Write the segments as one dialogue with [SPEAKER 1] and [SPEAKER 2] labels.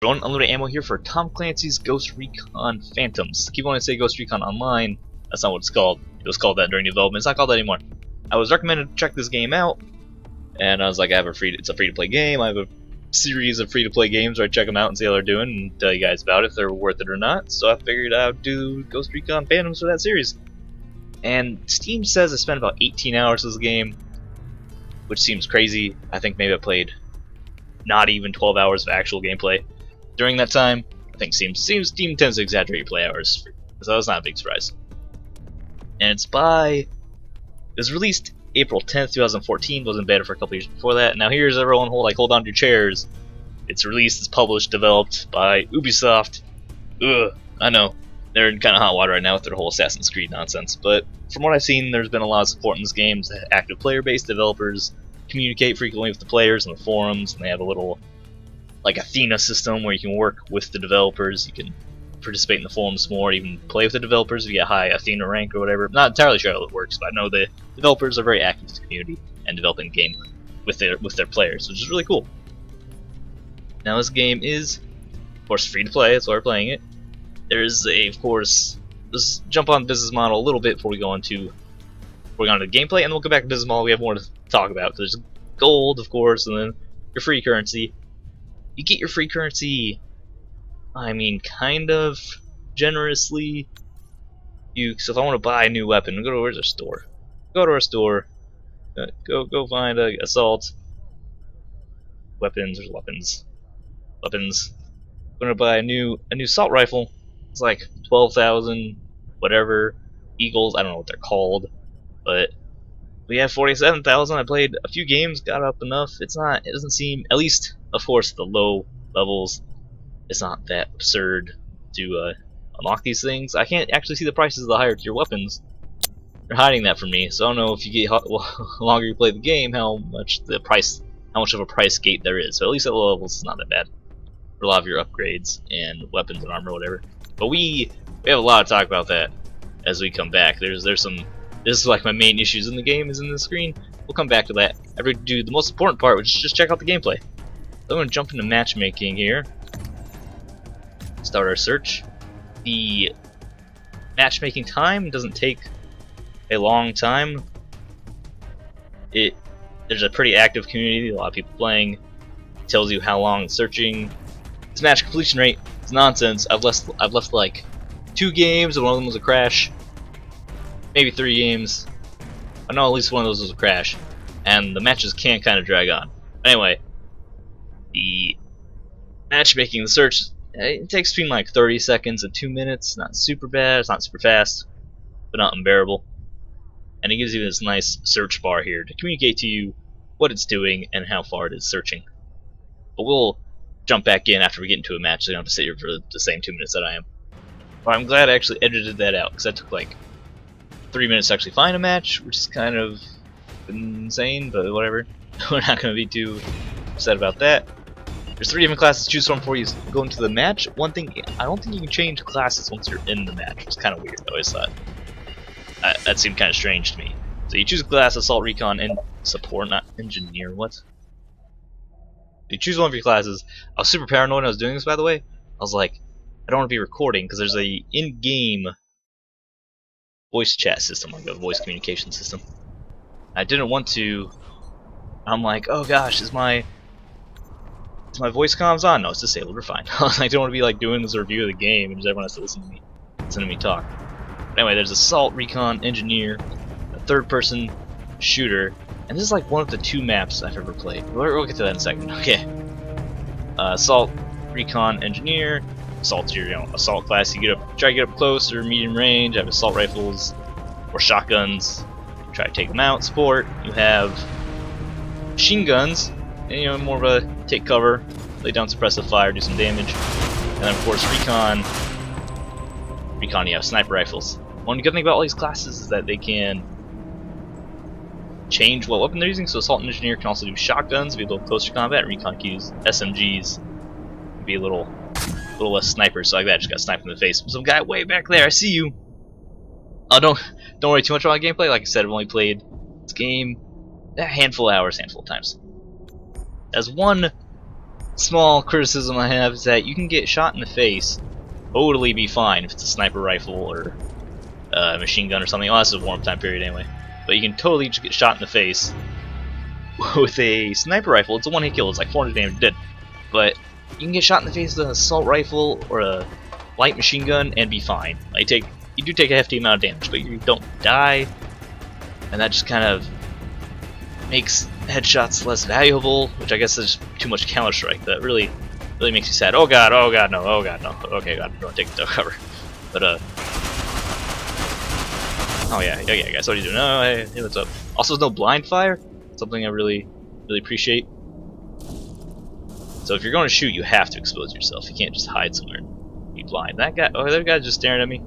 [SPEAKER 1] Everyone, unlimited ammo here for Tom Clancy's Ghost Recon Phantoms. I keep wanting to say Ghost Recon Online. That's not what it's called. It was called that during development. It's not called that anymore. I was recommended to check this game out, and I was like, it's a free-to-play game. I have a series of free-to-play games where I check them out and see how they're doing and tell you guys about it, if they're worth it or not. So I figured I would do Ghost Recon Phantoms for that series. And Steam says I spent about 18 hours in this game, which seems crazy. I think maybe I played not even 12 hours of actual gameplay during that time. I think Steam tends to exaggerate play hours, so that's not a big surprise. And it was released April 10th, 2014. Wasn't beta for a couple years before that. Now here's everyone hold on to your chairs. It's released, it's published, developed by Ubisoft. Ugh, I know they're in kind of hot water right now with their whole Assassin's Creed nonsense. But from what I've seen, there's been a lot of support in this game. Active player-based developers communicate frequently with the players on the forums, and they have a little like Athena system where you can work with the developers. You can participate in the forums more, even play with the developers if you get high Athena rank or whatever. Not entirely sure how it works, but I know the developers are very active in the community and developing the game with their players, which is really cool. Now this game is, of course, free to play. That's why we're playing it. There's of course, let's jump on the business model a little bit before we go into the gameplay, and then we'll go back to business model. We have more to talk about. There's gold, of course, and then your free currency. You get your free currency, I mean, kind of generously. So if I want to buy a new weapon, where's our store? Go to our store. Go find a assault. Weapons. There's weapons. Weapons. I'm gonna buy a new assault rifle. It's like 12,000, whatever, eagles. I don't know what they're called, but we have 47,000. I played a few games, got up enough. It doesn't seem, at least, of course, the low levels, it's not that absurd to unlock these things. I can't actually see the prices of the higher tier weapons. They're hiding that from me, so I don't know if you get the longer you play the game, how much of a price gate there is. So at least at low levels, it's not that bad for a lot of your upgrades and weapons and armor, or whatever. But we have a lot to talk about that as we come back. There's some. This is like my main issues in the game is in the screen. We'll come back to that. After we do the most important part, which is just check out the gameplay. So I'm going to jump into matchmaking here. Start our search. The matchmaking time doesn't take a long time. There's a pretty active community, a lot of people playing. It tells you how long it's searching. This match completion rate is nonsense. I've left like 2 games, and one of them was a crash. Maybe 3 games. I know at least one of those was a crash, and the matches can kind of drag on. Anyway, the matchmaking, the search, it takes between like 30 seconds and 2 minutes. Not super bad, it's not super fast, but not unbearable. And it gives you this nice search bar here to communicate to you what it's doing and how far it is searching. But we'll jump back in after we get into a match, so you don't have to sit here for the same 2 minutes that I am. But I'm glad I actually edited that out, because that took like 3 minutes to actually find a match, which is kind of insane, but whatever. We're not going to be too upset about that. There's 3 different classes to choose from before you go into the match. One thing, I don't think you can change classes once you're in the match, which is kind of weird. I always thought that seemed kind of strange to me. So you choose a class, Assault, Recon, and Support, not Engineer. What? You choose one of your classes. I was super paranoid when I was doing this, by the way. I was like, I don't want to be recording, because there's a in-game voice chat system, like a voice communication system. I didn't want to. I'm like, oh gosh, is my voice comms on? No, it's disabled. We're fine. I don't want to be like doing this review of the game and just everyone has to listen to me talk. But anyway, there's Assault, Recon, Engineer, a third-person shooter, and this is like one of the 2 maps I've ever played. We'll get to that in a second. Okay. Assault, Recon, Engineer. Assault's your assault class. You try to get up close or medium range. Have assault rifles or shotguns. Try to take them out. Support. You have machine guns, and more of a take cover, lay down suppressive fire, do some damage. And then of course Recon, you have sniper rifles. One good thing about all these classes is that they can change what weapon they're using. So Assault and Engineer can also do shotguns, be a little closer combat. Recon can use SMGs, be a little less snipers. So like that, just got sniped in the face. Some guy way back there, I see you. Oh, don't worry too much about gameplay. Like I said, I've only played this game a handful of hours, handful of times. As one small criticism I have is that you can get shot in the face, totally be fine if it's a sniper rifle or a machine gun or something. Oh, that's a warm time period anyway. But you can totally just get shot in the face with a sniper rifle. It's a one-hit kill. It's like 400 damage dead. But you can get shot in the face with an assault rifle or a light machine gun and be fine. You do take a hefty amount of damage, but you don't die, and that just kind of makes headshots less valuable, which I guess is too much Counter-Strike. That really makes you sad. Oh god, no, oh god, no. Okay, god, don't take the cover. But oh yeah, guys, what are you doing? Oh, hey, what's up? Also, no blind fire. Something I really appreciate. So if you're going to shoot, you have to expose yourself. You can't just hide somewhere and be blind. That guy, oh, that guy's just staring at me.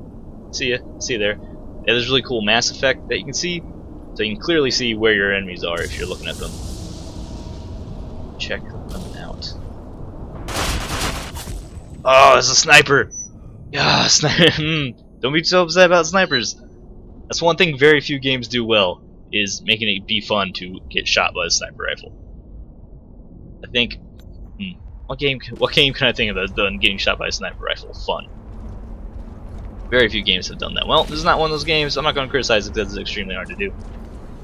[SPEAKER 1] See ya there. Yeah, there's really cool mass effect that you can see, so you can clearly see where your enemies are if you're looking at them. Check them out. Oh, it's a sniper. Yeah, sniper. Don't be so upset about snipers. That's one thing very few games do well, is making it be fun to get shot by a sniper rifle. I think. What game can I think of that's done getting shot by a sniper rifle fun? Very few games have done that. Well, this is not one of those games. I'm not going to criticize it because it's extremely hard to do.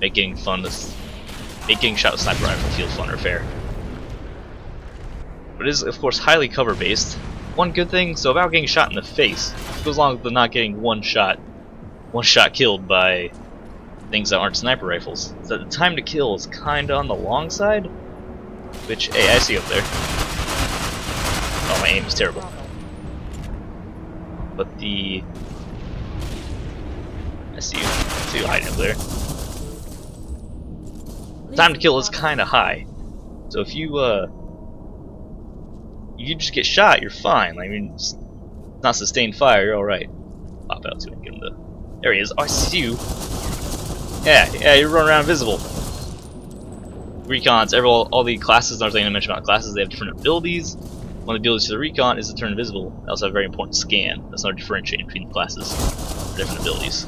[SPEAKER 1] Make getting shot with a sniper rifle feel fun or fair. But it is, of course, highly cover based. One good thing, so about getting shot in the face, it goes along with not getting one shot killed by things that aren't sniper rifles. So the time to kill is kinda on the long side. Which, hey, I see up there. Oh, my aim is terrible. But I see you hiding up there. Time to kill is kinda high. So if you just get shot, you're fine. I mean, it's not sustained fire, you're alright. Pop out so we can get him to. There he is. Oh, I see you. Yeah, you run around invisible. Recons, all the classes, another thing I mentioned about classes, they have different abilities. One of the abilities to the Recon is to turn invisible. They also have a very important scan. That's another differentiating between the classes for different abilities.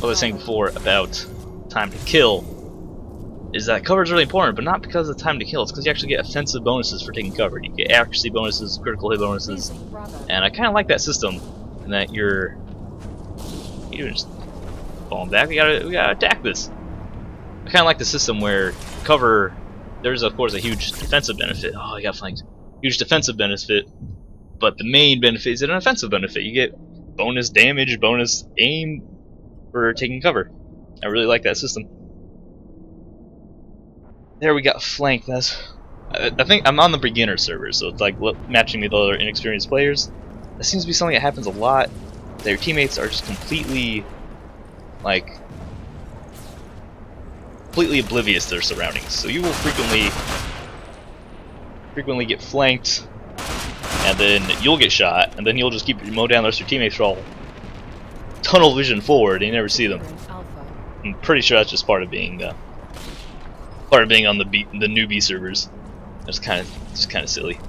[SPEAKER 1] What I was saying before about time to kill is that cover is really important, but not because of the time to kill. It's because you actually get offensive bonuses for taking cover. You get accuracy bonuses, critical hit bonuses, and I kind of like that system. In that you're just falling back. We gotta attack this. I kind of like the system where cover. There's of course a huge defensive benefit. Oh, I got flanked. Huge defensive benefit, but the main benefit is an offensive benefit. You get bonus damage, bonus aim for taking cover. I really like that system. There we got flanked. I think I'm on the beginner server, so it's like matching with other inexperienced players. That seems to be something that happens a lot. Their teammates are just completely oblivious to their surroundings. So you will frequently get flanked, and then you'll get shot, and then you'll just keep mowing down the rest of your teammates for all tunnel vision forward, and you never see them. I'm pretty sure that's just part of being on the newbie servers. It's kind of silly.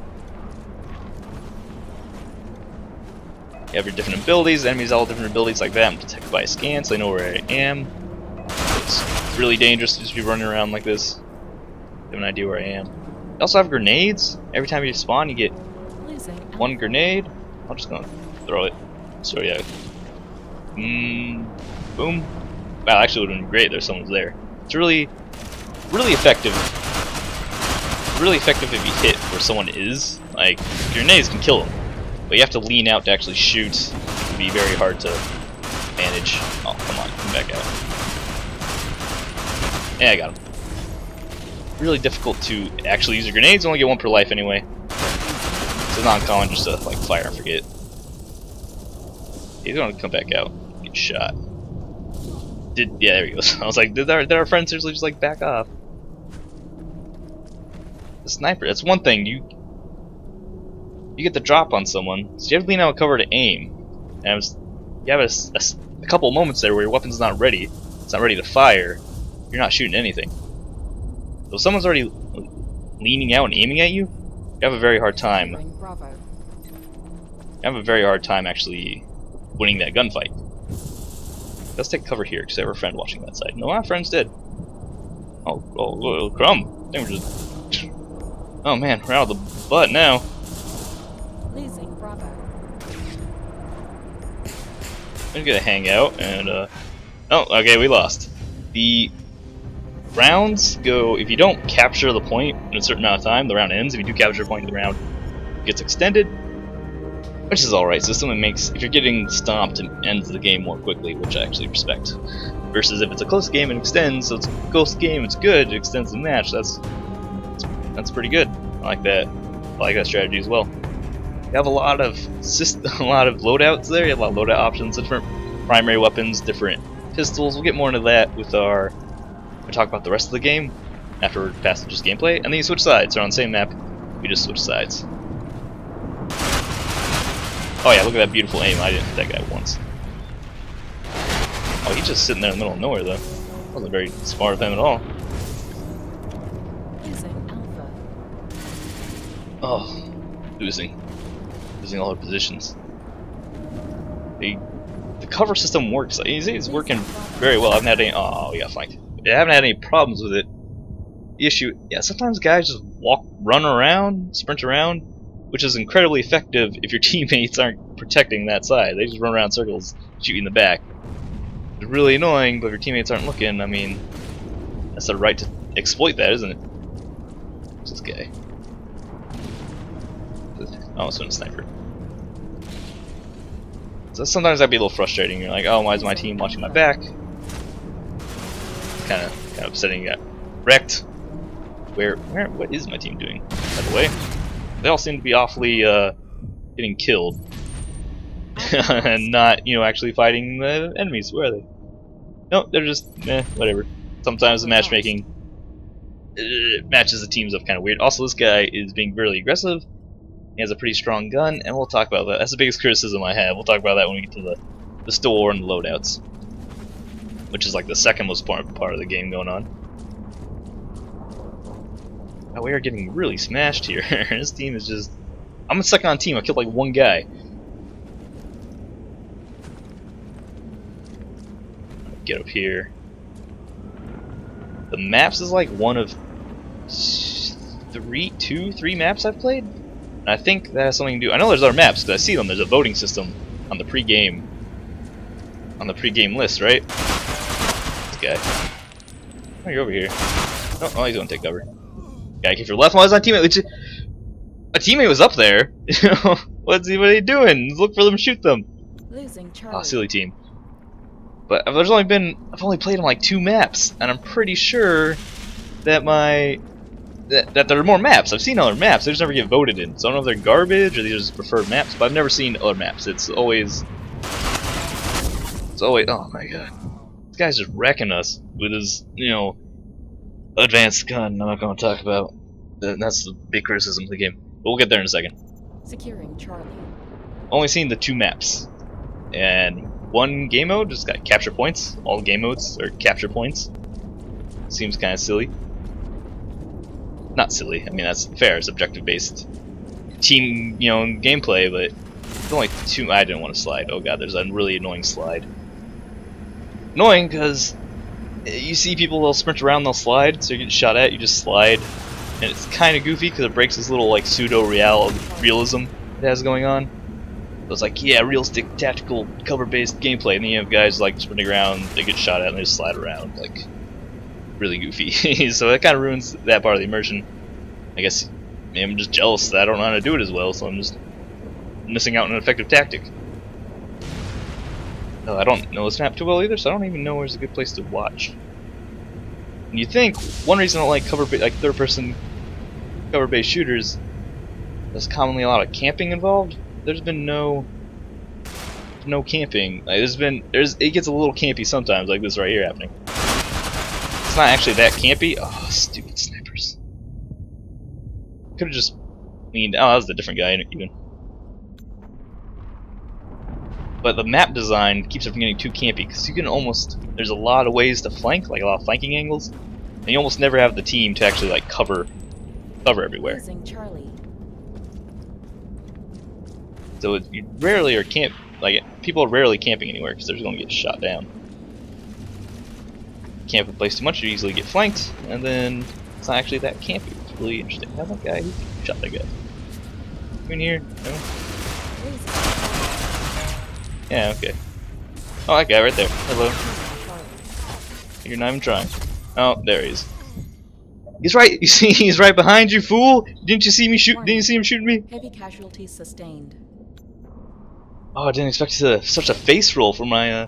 [SPEAKER 1] You have your different abilities. Enemies all different abilities like that. I'm detected by a scan, so they know where I am. It's really dangerous to just be running around like this. Have an idea where I am. You also have grenades. Every time you spawn, you get one grenade. I'm just gonna throw it. So yeah. Boom. Wow, actually would have been great. There's someone's there. It's really effective. Really effective if you hit where someone is. Like grenades can kill them, but you have to lean out to actually shoot. It can be very hard to manage. Oh, come on, come back out. Yeah, I got him. Really difficult to actually use your grenades. Only get one per life anyway. It's not uncommon just to like fire and forget. He's gonna come back out, get shot. Yeah, there he goes. I was like, did our friend seriously just like back off? The sniper. That's one thing. You get the drop on someone, so you have to lean out cover to aim. And you have a couple moments there where your weapon's not ready. It's not ready to fire. You're not shooting anything. So if someone's already leaning out and aiming at you, you have a very hard time. You have a very hard time actually winning that gunfight. Let's take cover here because I have a friend watching that side. No, our friend's dead. Oh, Crumb. I think we're just... Oh man, we're out of the butt now.
[SPEAKER 2] Losing Bravo.
[SPEAKER 1] I'm gonna hang out and oh, okay, we lost. The rounds go, if you don't capture the point in a certain amount of time, the round ends. If you do capture a point, the round gets extended, which is alright. So something makes, if you're getting stomped, it ends the game more quickly, which I actually respect. Versus if it's a close game and extends, so it's a close game, it's good, it extends the match. That's pretty good. I like that. I like that strategy as well. You have a lot of loadouts there. You have a lot of loadout options, different primary weapons, different pistols. We'll get more into that with our. We talk about the rest of the game after we're past just gameplay, and then you switch sides. They're on the same map. You just switch sides. Oh yeah, look at that beautiful aim. I didn't hit that guy once. Oh, he's just sitting there in the middle of nowhere though. Wasn't very smart of him at all.
[SPEAKER 2] Losing Alpha.
[SPEAKER 1] Oh, losing all our positions. The cover system works. It's working very well. I haven't had any. Oh, we got flanked. I haven't had any problems with it. The issue, yeah, sometimes guys just run around, sprint around, which is incredibly effective if your teammates aren't protecting that side. They just run around in circles, shoot you in the back. It's really annoying, but if your teammates aren't looking, I mean, that's the right to exploit that, isn't it? What's this guy? Oh, it's a sniper. So sometimes that'd be a little frustrating. You're like, oh, why is my team watching my back? Kind of upsetting. You got wrecked. What is my team doing? By the way, they all seem to be awfully getting killed and not, actually fighting the enemies. Where are they? No, they're just whatever. Sometimes the matchmaking matches the teams up kind of weird. Also, this guy is being really aggressive. He has a pretty strong gun, and we'll talk about that. That's the biggest criticism I have. We'll talk about that when we get to the store and the loadouts, which is like the second most important part of the game going on. Oh, we are getting really smashed here. This team is just... I'm a second on team. I killed like one guy. Get up here. The maps is like one of three maps I've played. And I think that has something to do. I know there's other maps because I see them. There's a voting system on the pre-game list, right? This guy. Oh, you're over here. Oh, he's gonna take cover. Gotta keep your left while he's on teammate. A teammate was up there. What's he doing? Look for them, shoot them.
[SPEAKER 2] Losing Charlie.
[SPEAKER 1] Oh, silly team. But I've only played on like 2 maps, and I'm pretty sure that that there are more maps. I've seen other maps, they just never get voted in. So I don't know if they're garbage or these are just preferred maps, but I've never seen other maps. It's always, oh my god. This guy's just wrecking us with his, advanced gun. I'm not going to talk about. That's the big criticism of the game. But we'll get there in a second.
[SPEAKER 2] Securing Charlie.
[SPEAKER 1] Only seen the 2 maps. And one game mode just got capture points. All game modes are capture points. Seems kind of silly. Not silly. I mean, that's fair. It's objective-based team, gameplay. But it's only 2. I didn't want to slide. Oh god, there's a really annoying slide. Annoying because you see people, they'll sprint around, they'll slide, so you get shot at. You just slide, and it's kind of goofy because it breaks this little like pseudo-realism it has going on. So it's like, yeah, realistic, tactical, cover-based gameplay, and then you have guys like sprinting around, they get shot at, and they just slide around, like really goofy. So that kind of ruins that part of the immersion. I guess maybe I'm just jealous that I don't know how to do it as well, so I'm just missing out on an effective tactic. No, I don't know this map too well either, so I don't even know where's a good place to watch. And you think one reason I don't like third-person cover-based shooters, there's commonly a lot of camping involved. There's been no camping. Like, it gets a little campy sometimes, like this right here happening. It's not actually that campy. Oh, stupid snipers. Could have just leaned. Oh, that was a different guy even. But the map design keeps it from getting too campy because you can almost. There's a lot of ways to flank, like a lot of flanking angles, and you almost never have the team to actually like cover everywhere.
[SPEAKER 2] Losing Charlie.
[SPEAKER 1] So you rarely are people are rarely camping anywhere because they're just going to get shot down. Camp a place too much, you easily get flanked, and then It's not actually that campy. It's really interesting. How that guy? Who shot that guy? Come in here. No?
[SPEAKER 2] Losing
[SPEAKER 1] Yeah, okay. Oh, that guy right there. Hello.
[SPEAKER 2] Charlie.
[SPEAKER 1] You're not even trying. Oh, there he is. He's right. You see, he's right behind you, fool. Didn't you see me shoot? Didn't you see him shooting me?
[SPEAKER 2] Heavy casualties sustained.
[SPEAKER 1] Oh, I didn't expect such a face roll for my.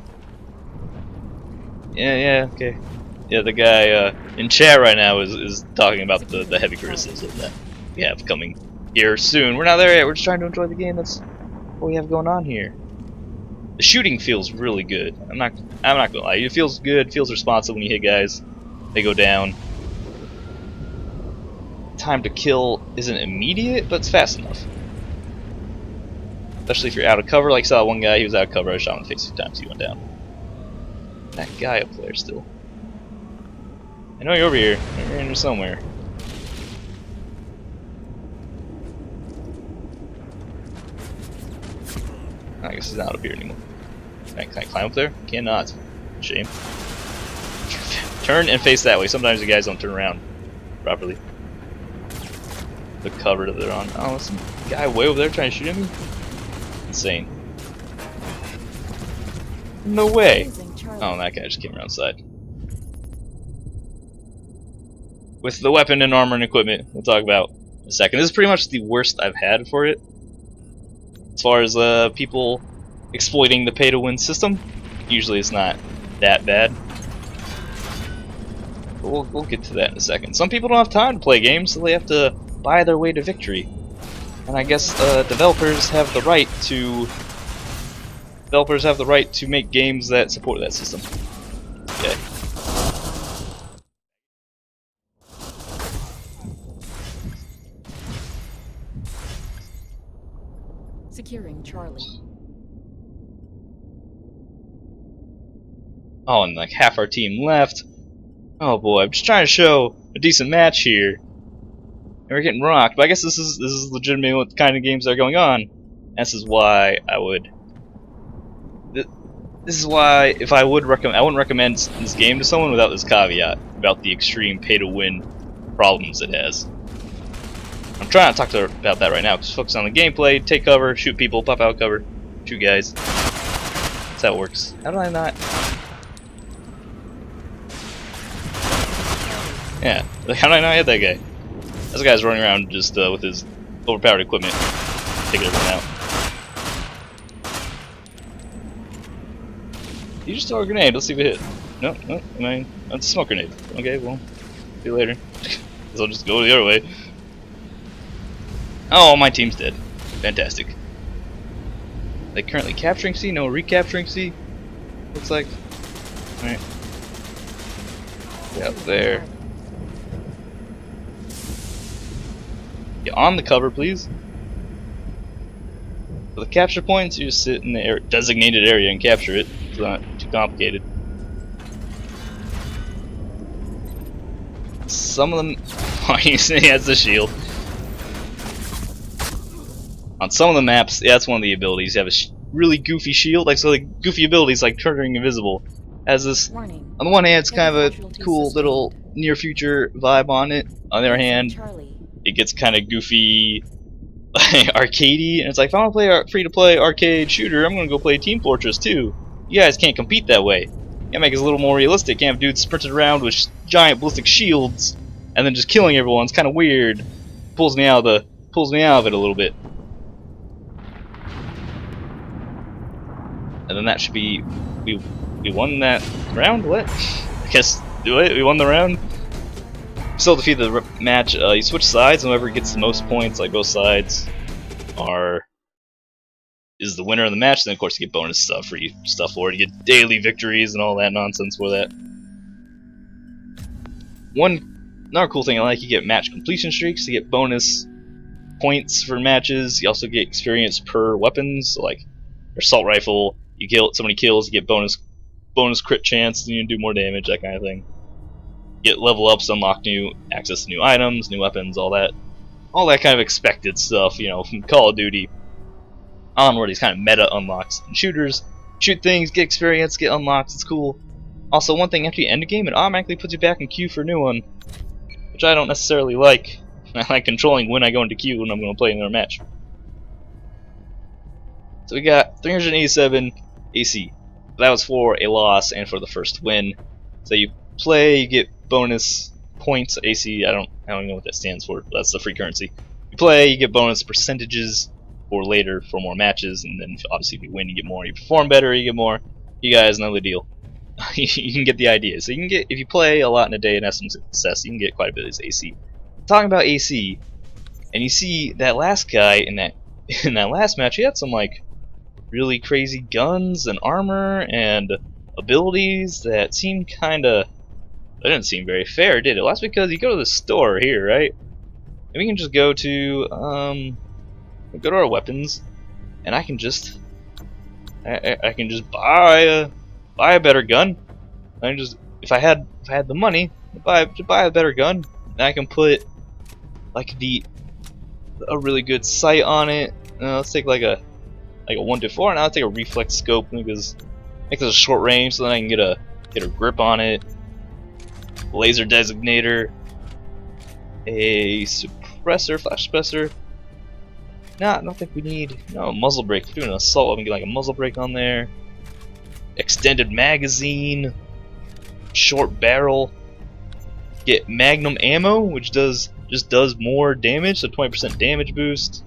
[SPEAKER 1] Yeah, okay. Yeah, the guy in chat right now is talking about the heavy criticism that we have coming here soon. We're not there yet. We're just trying to enjoy the game. That's what we have going on here. The shooting feels really good. I'm not gonna lie. It feels good. It feels responsive when you hit guys. They go down. Time to kill isn't immediate, but it's fast enough. Especially if you're out of cover. Like I saw one guy, he was out of cover. I shot him in the face 2 times. He went down. That guy up there still. I know you're over here. You're in here somewhere. I guess he's not up here anymore. Can I climb up there? Cannot. Shame. Turn and face that way. Sometimes the guys don't turn around properly. The cover that they're on. Oh, there's some guy way over there trying to shoot at me? Insane. No way!
[SPEAKER 2] Losing Charlie.
[SPEAKER 1] Oh, that guy just came around side. With the weapon and armor and equipment, we'll talk about in a second. This is pretty much the worst I've had for it. As far as people exploiting the pay-to-win system, usually it's not that bad. But we'll get to that in a second. Some people don't have time to play games, so they have to buy their way to victory. And I guess developers have the right to make games that support that system. Okay.
[SPEAKER 2] Securing Charlie.
[SPEAKER 1] Oh, and like half our team left. Oh boy, I'm just trying to show a decent match here. And we're getting rocked, but I guess this is legitimately what kind of games that are going on. And this is why I would. This is why if I wouldn't recommend this game to someone without this caveat about the extreme pay-to-win problems it has. I'm trying to talk about that right now. Just focus on the gameplay, take cover, shoot people, pop out cover, shoot guys. That's how it works. How did I not? Yeah, how did I not hit that guy? This guy's running around just with his overpowered equipment, taking everyone out. You just throw a grenade. Let's see if it hit. No, I mean that's a smoke grenade. Okay, well, see you later. Guess I'll just go the other way. Oh, my team's dead. Fantastic. They currently capturing C, no recapturing C. Looks like. Alright. Get up there. Get on the cover, please. For the capture points, you just sit in the designated area and capture it. It's not too complicated. Some of them. Oh, he has the shield. On some of the maps, yeah, that's one of the abilities. You have a really goofy shield, like so. The goofy abilities, like turning invisible, has this.
[SPEAKER 2] Warning.
[SPEAKER 1] On the one hand, it's kind of a
[SPEAKER 2] Casualties
[SPEAKER 1] cool
[SPEAKER 2] sustained.
[SPEAKER 1] little near future vibe on it. On the other hand,
[SPEAKER 2] Charlie.
[SPEAKER 1] it gets kind of goofy, arcadey, and it's like if I want to play a free-to-play arcade shooter, I'm gonna go play Team Fortress 2. You guys can't compete that way. You gotta make it a little more realistic. You can't have dudes sprinting around with giant ballistic shields and then just killing everyone. It's kind of weird. Pulls me out of it a little bit. And then that should be we won that round. What? I guess we won the round. Still defeat the match. You switch sides, and whoever gets the most points, like both sides, is the winner of the match. Then of course you get bonus stuff, free stuff for it. You get daily victories and all that nonsense for that. Another cool thing I like, you get match completion streaks. You get bonus points for matches. You also get experience per weapons. So like assault rifle, you kill so many kills, you get bonus crit chance, and you do more damage, that kind of thing. Get level ups, unlock new access to new items, new weapons, all that kind of expected stuff, you know, from Call of Duty onward. These kind of meta unlocks and shooters, shoot things, get experience, get unlocks. It's cool. Also, one thing after you end a game, it automatically puts you back in queue for a new one. which I don't necessarily like. I like controlling when I go into queue when I'm going to play another match. So we got 387 AC. That was for a loss and for the first win. So you play, you get bonus points. AC, I don't know what that stands for, but that's the free currency. You play, you get bonus percentages for later for more matches, and then obviously if you win, you get more. You perform better, you get more. You guys know the deal. You can get the idea. So you can get, if you play a lot in a day and have some success, you can get quite a bit of this AC. Talking about AC, and you see that last guy in that last match, he had some like really crazy guns and armor and abilities that seemed kinda, that didn't seem very fair, did it? Well, that's because you go to the store here, right? And we can just go to our weapons, and I can just buy a better gun. I can just, if I had the money to buy a better gun, and I can put like a really good sight on it. Let's take like a 1-4, and I'll take a reflex scope because it's a short range, so then I can get a grip on it. Laser designator, a suppressor, flash suppressor. Nah, I don't think we need muzzle brake. If we're doing an assault, we can get like a muzzle brake on there. Extended magazine, short barrel. Get magnum ammo, which just does more damage, so 20% damage boost.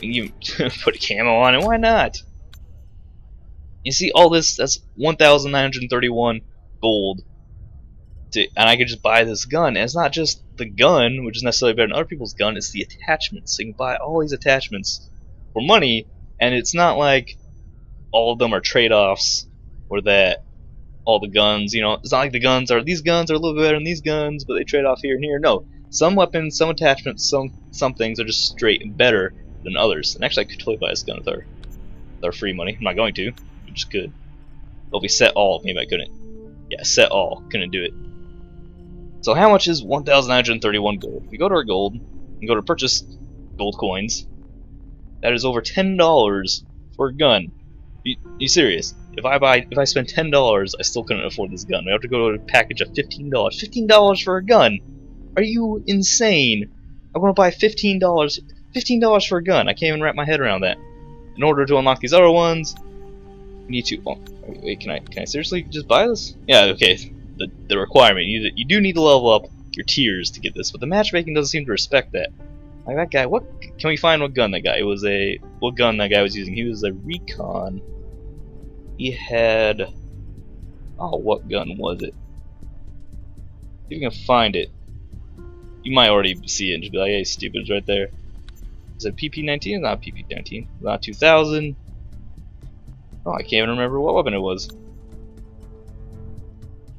[SPEAKER 1] You can put a camo on it, why not? You see all this, that's 1,931 gold. And I could just buy this gun. And it's not just the gun, which is necessarily better than other people's gun, it's the attachments. So you can buy all these attachments for money, and it's not like all of them are trade-offs, or that all the guns, it's not like these guns are a little bit better than these guns, but they trade off here and here. No, some weapons, some attachments, some things are just straight better than others. And actually I could totally buy this gun with our free money. I'm not going to, which is good. But we set all, maybe I couldn't. Yeah, set all, couldn't do it. So how much is 1,931 gold? If we go to our gold, and go to purchase gold coins, that is over $10 for a gun. You serious? If I spend $10, I still couldn't afford this gun. I have to go to a package of $15. $15 for a gun? Are you insane? I want to buy $15 for a gun. I can't even wrap my head around that. In order to unlock these other ones, you need to. Oh, wait, can I seriously just buy this? Yeah, okay. The requirement, you do need to level up your tiers to get this, but the matchmaking doesn't seem to respect that. Like that guy, what can we find? What gun that guy? What gun that guy was using? He was a Recon. He had, what gun was it? If you can find it, you might already see it and just be like, hey, stupid, it's right there. Is it PP-19? It's not PP-19. It's not 2000. Oh, I can't even remember what weapon it was.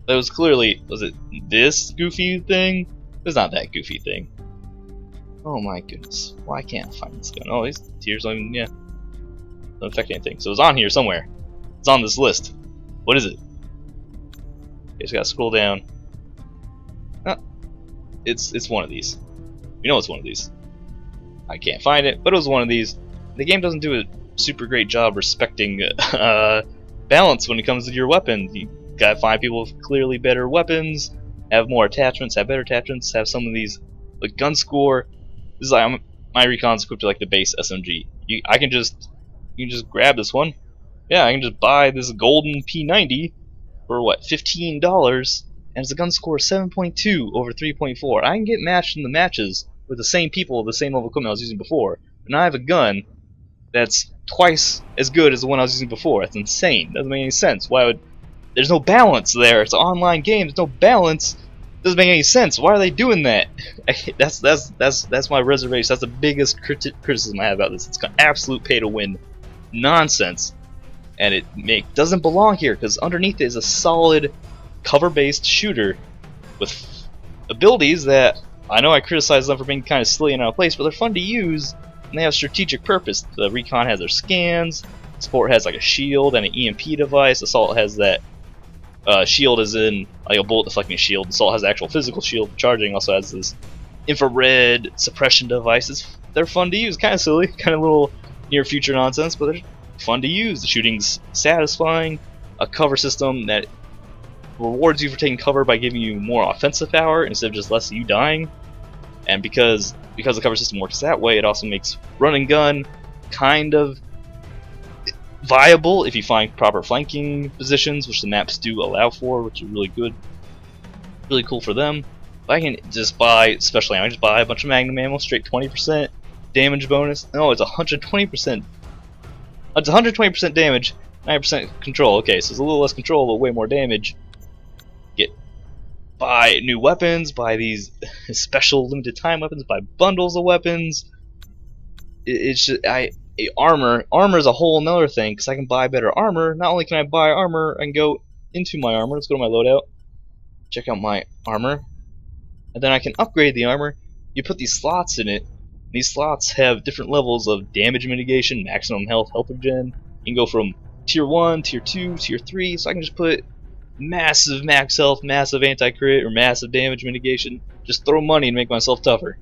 [SPEAKER 1] That was clearly, was it this goofy thing? It's not that goofy thing. Oh my goodness. Why can't I find this gun? Oh, these tiers don't even, don't affect anything. So it's on here somewhere. It's on this list. What is it? Okay, just gotta scroll down. It's one of these. You know it's one of these. I can't find it, but it was one of these. The game doesn't do a super great job respecting balance when it comes to your weapons. You gotta find people with clearly better weapons, have more attachments, have better attachments, have some of these like gun score. This is like my Recon's equipped to like the base SMG. You can just grab this one. Yeah, I can just buy this golden P90 for what, $15, and it's a gun score of 7.2 over 3.4. I can get matched in the matches with the same people with the same level of equipment I was using before. And I have a gun that's twice as good as the one I was using before. That's insane. Doesn't make any sense. Why would? There's no balance there. It's an online game. There's no balance. Doesn't make any sense. Why are they doing that? That's my reservation. That's the biggest criticism I have about this. It's absolute pay to win nonsense, and it doesn't belong here because underneath it is a solid cover-based shooter with abilities that I know I criticize them for being kind of silly and out of place, but they're fun to use and they have strategic purpose. The Recon has their scans. Sport has like a shield and an EMP device. Assault has that. Shield is in like a bullet deflecting shield. Assault has actual physical shield. Charging also has this infrared suppression devices. They're fun to use. Kind of silly, kind of little near future nonsense, but they're fun to use. The shooting's satisfying. A cover system that rewards you for taking cover by giving you more offensive power instead of just less of you dying. And because the cover system works that way, it also makes run and gun kind of viable if you find proper flanking positions, which the maps do allow for, which is really good, really cool for them. But I can just buy special ammo, just buy a bunch of magnum ammo, straight 20% damage bonus. No, it's 120%. It's 120% damage, 9% control. Okay, so it's a little less control, but way more damage. Buy new weapons, buy these special limited time weapons, buy bundles of weapons. It's just armor is a whole nother thing because I can buy better armor. Not only can I buy armor and go into my armor, let's go to my loadout, check out my armor, and then I can upgrade the armor. You put these slots in it. These slots have different levels of damage mitigation, maximum health, health regen. You can go from tier 1, tier 2, tier 3, so I can just put massive max health, massive anti-crit, or massive damage mitigation. Just throw money and make myself tougher.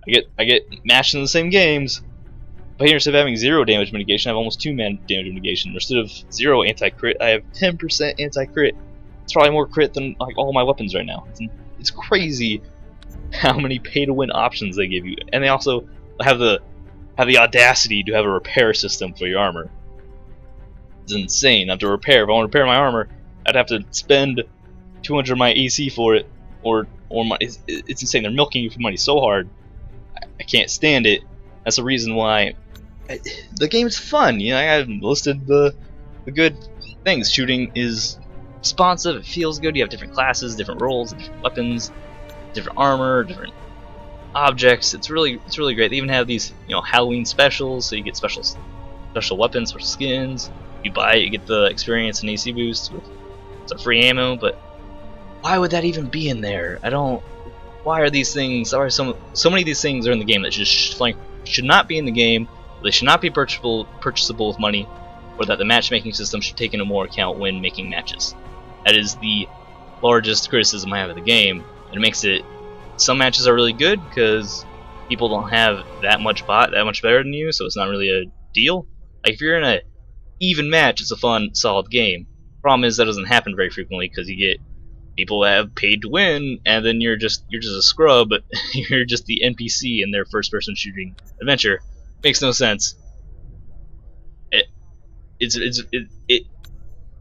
[SPEAKER 1] I get matched in the same games. But here, instead of having 0 damage mitigation, I have almost 2 damage mitigation. Instead of 0 anti-crit, I have 10% anti-crit. It's probably more crit than like all my weapons right now. It's crazy how many pay-to-win options they give you, and they also have the audacity to have a repair system for your armor. It's insane. I have to repair. If I want to repair my armor, I'd have to spend 200 of my AC for it, or my, it's insane. They're milking you for money so hard. I can't stand it. That's the reason why the game's fun. You know, I've listed the good things. Shooting is responsive. It feels good. You have different classes, different roles, different weapons, different armor, different objects. It's really great. They even have these, you know, Halloween specials, so you get special weapons, special skins. You buy it, you get the experience and AC boost with some free ammo. But why would that even be in there? I don't. Why are these things? Or so many of these things are in the game that just should not be in the game. They should not be purchasable with money, or that the matchmaking system should take into more account when making matches. That is the largest criticism I have of the game. And it makes it. Some matches are really good because people don't have that much bot that much better than you, so it's not really a deal. Like if you're in a even match, it's a fun, solid game. Problem is that doesn't happen very frequently because you get people that have paid to win, and then you're just a scrub, but you're just the NPC in their first-person shooting adventure. Makes no sense.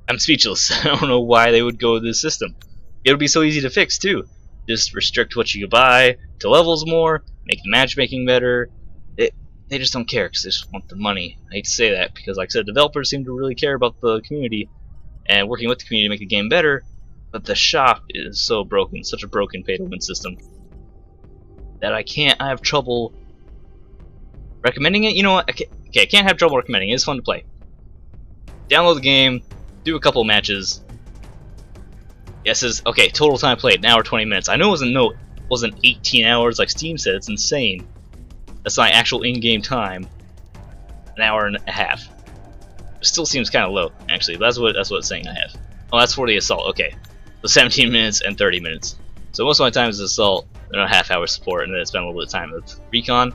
[SPEAKER 1] I'm speechless. I don't know why they would go with this system. It would be so easy to fix too. Just restrict what you can buy to levels more, make the matchmaking better. They just don't care because they just want the money. I hate to say that because, like I said, developers seem to really care about the community and working with the community to make the game better. But the shop is so broken, such a broken pay-to-win system, that I have trouble recommending it. You know what? Okay, I can't have trouble recommending it. It's fun to play. Download the game, do a couple matches. Yeah, it says, okay, total time played, an hour 20 minutes. I know it wasn't 18 hours like Steam said. It's insane. That's not actual in-game time. An hour and a half. It still seems kind of low, actually. But that's what it's saying I have. Oh, that's for the assault. Okay, so 17 minutes and 30 minutes. So most of my time is assault, and a half-hour support, and then I spend a little bit of time with Recon.